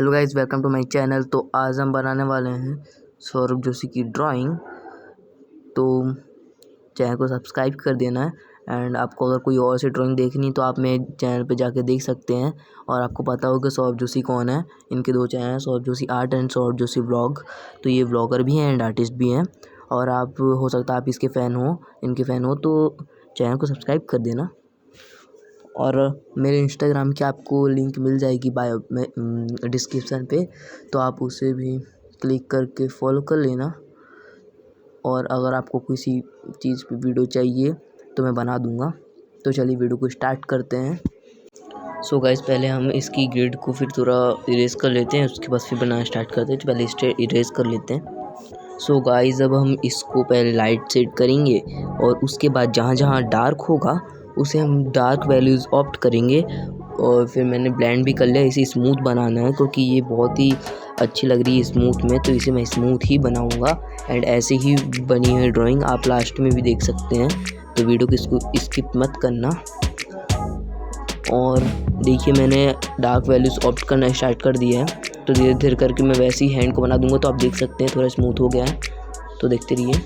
Hello guys, welcome to my channel. तो आज हम बनाने वाले हैं सौरभ जोशी की ड्राइंग। तो चैनल को सब्सक्राइब कर देना है। एंड आपको अगर कोई और सी ड्राइंग देखनी तो आप मेरे चैनल पे जाके देख सकते हैं। और आपको पता होगा सौरभ जोशी कौन है। इनके दो चैनल हैं, Saurabh Joshi art and Saurabh Joshi vlog. तो ये व्लॉगर भी हैं एंड आर्टिस्ट भी हैं। और आप हो सकता है आप इसके फ़ैन हो, इनके फ़ैन हो, तो चैनल को सब्सक्राइब कर देना। और मेरे इंस्टाग्राम की आपको लिंक मिल जाएगी बायो में डिस्क्रिप्शन पे, तो आप उसे भी क्लिक करके फॉलो कर लेना। और अगर आपको किसी चीज़ पे वीडियो चाहिए तो मैं बना दूंगा। तो चलिए वीडियो को स्टार्ट करते हैं। सो गाइस, पहले हम इसकी ग्रिड को फिर थोड़ा इरेज कर लेते हैं, उसके बाद फिर बनाना स्टार्ट करते हैं। तो पहले इसे इरेज कर लेते हैं। सो गाइस, अब हम इसको पहले लाइट सेट करेंगे और उसके बाद जहाँ जहाँ डार्क होगा उसे हम डार्क वैल्यूज़ ऑप्ट करेंगे। और फिर मैंने ब्लेंड भी कर लिया। इसे स्मूथ बनाना है क्योंकि ये बहुत ही अच्छी लग रही है स्मूथ में, तो इसे मैं स्मूथ ही बनाऊंगा। एंड ऐसे ही बनी है ड्राइंग आप लास्ट में भी देख सकते हैं। तो वीडियो को स्किप मत करना। और देखिए, मैंने डार्क वैल्यूज़ ऑप्ट करना स्टार्ट कर दिया है। तो धीरे धीरे करके मैं वैसे ही हैंड को बना दूंगा। तो आप देख सकते हैं थोड़ा स्मूथ हो गया है, तो देखते रहिए।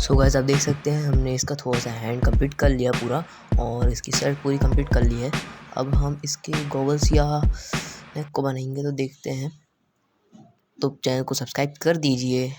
सो गाइस, आप देख सकते हैं हमने इसका थोड़ा सा हैंड कंप्लीट कर लिया पूरा, और इसकी शर्ट पूरी कंप्लीट कर ली है। अब हम इसके गॉगल्स या नेक को बनाएंगे, तो देखते हैं। तो चैनल को सब्सक्राइब कर दीजिए।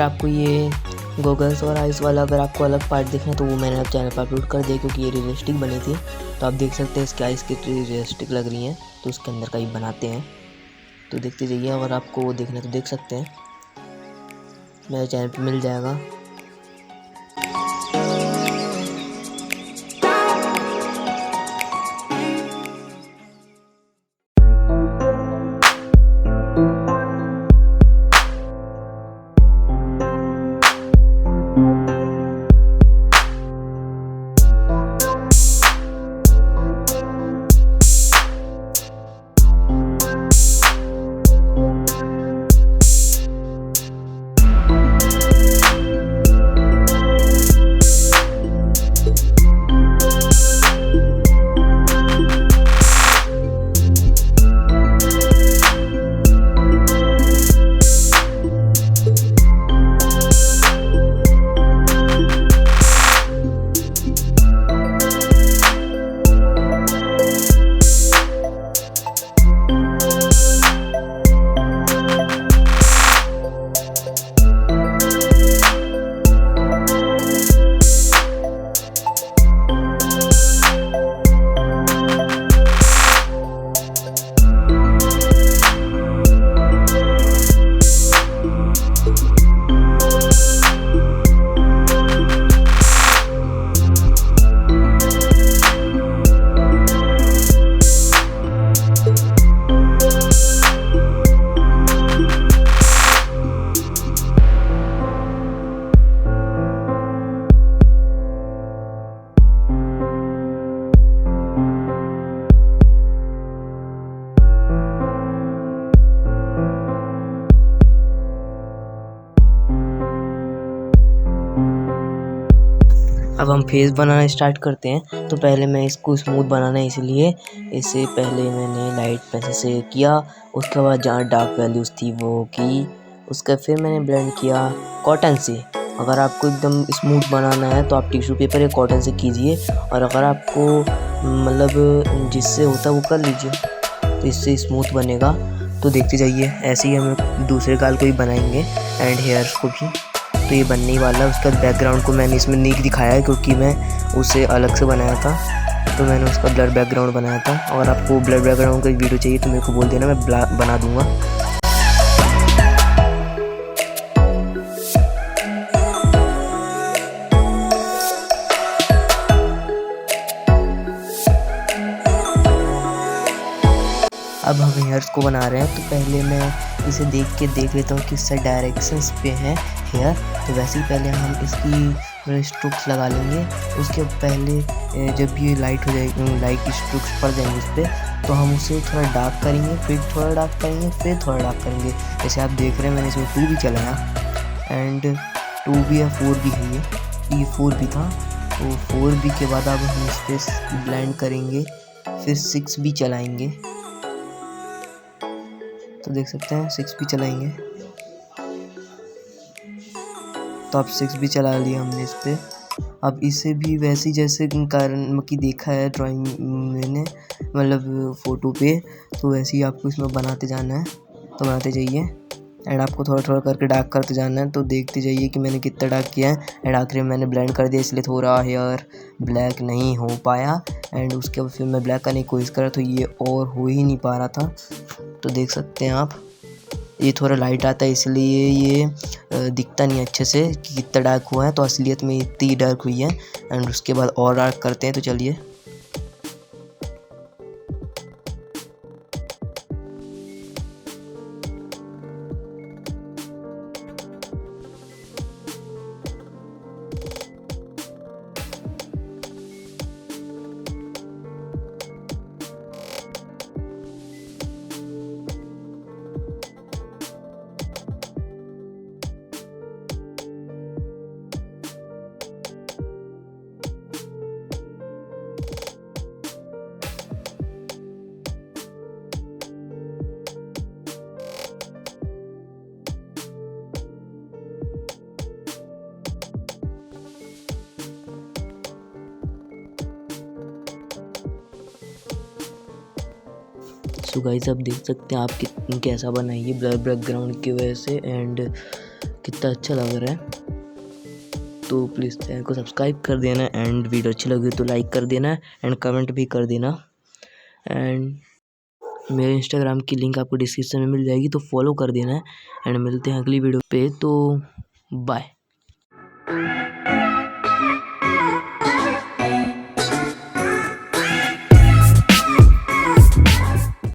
आपको ये गॉगल्स और आइस वाला अगर आपको अलग पार्ट देखना है तो वो मैंने अब चैनल पर अपलोड कर दिया, क्योंकि ये रियलिस्टिक बनी थी। तो आप देख सकते हैं इसकी आइस कितनी रियलिस्टिक लग रही हैं, तो उसके अंदर का ही बनाते हैं। तो देखते जाइए, अगर आपको वो देखना है तो देख सकते हैं, मेरे चैनल पर मिल जाएगा। अब हम फेस बनाना स्टार्ट करते हैं। तो पहले मैं इसको स्मूथ बनाना है, इसलिए इसे पहले मैंने लाइट पेंसिल से किया, उसके बाद जहाँ डार्क वैल्यूज़ थी वो की, उसका फिर मैंने ब्लेंड किया कॉटन से। अगर आपको एकदम स्मूथ बनाना है तो आप टिश्यू पेपर या कॉटन से कीजिए, और अगर आपको मतलब जिससे होता है वो कर लीजिए, तो इससे स्मूथ बनेगा। तो देखते जाइए, ऐसे ही हम दूसरे गाल को भी बनाएंगे एंड हेयर्स को भी। तो ये बनने ही वाला है। उसका बैकग्राउंड को मैंने इसमें नहीं दिखाया है, क्योंकि मैं उसे अलग से बनाया था, तो मैंने उसका ब्लर बैकग्राउंड बनाया था। अगर आपको ब्लर बैकग्राउंड का वीडियो चाहिए तो मेरे को बोल देना, मैं बना दूंगा। अब हम हेयर्स को बना रहे हैं, तो पहले मैं इसे देख लेता हूँ किस साइड डायरेक्शंस पे है हेयर। तो वैसे ही पहले हम इसकी स्ट्रोक्स लगा लेंगे। उसके पहले जब ये लाइट हो जाएगी, लाइट स्ट्रोक्स पड़ जाएंगे उस पर, तो हम उसे थोड़ा डार्क करेंगे, फिर थोड़ा डार्क करेंगे, फिर थोड़ा डार्क करेंगे। जैसे आप देख रहे हैं, मैंने इसमें 2 भी चलाया एंड 2 भी या 4 भी है, ये 4 भी था। तो 4 भी के बाद अब हम इस पर ब्लेंड करेंगे, फिर 6 भी चलाएँगे। तो देख सकते हैं 6 भी चलाएंगे। तो अब 6 भी चला लिया हमने इस पर। अब इसे भी वैसे जैसे कारण की देखा है ड्राइंग मैंने, मतलब फ़ोटो पे, तो वैसे ही आपको इसमें बनाते जाना है। तो बनाते जाइए एंड आपको थोड़ा थोड़ा करके डार्क करते जाना है। तो देखते जाइए कि मैंने कितना डार्क किया है। एंड आखिर में मैंने ब्लेंड कर दिया, इसलिए थोड़ा हेयर ब्लैक नहीं हो पाया। एंड उसके बाद फिर मैं ब्लैक करने की कोशिश करा, तो ये और हो ही नहीं पा रहा था। तो देख सकते हैं आप, ये थोड़ा लाइट आता है, इसलिए ये दिखता नहीं अच्छे से कि कितना डार्क हुआ है। तो असलियत में इतनी डार्क हुई है। एंड उसके बाद और डार्क करते हैं। तो चलिए, सो गाइस आप देख सकते हैं आप कैसा बनाइए ब्लर बैकग्राउंड की वजह से। एंड कितना अच्छा लग रहा है। तो प्लीज़ चैनल को सब्सक्राइब कर देना एंड वीडियो अच्छी लगी तो लाइक कर देना एंड कमेंट भी कर देना। एंड मेरे इंस्टाग्राम की लिंक आपको डिस्क्रिप्शन में मिल जाएगी, तो फॉलो कर देना है। एंड मिलते हैं अगली वीडियो पे, तो बाय।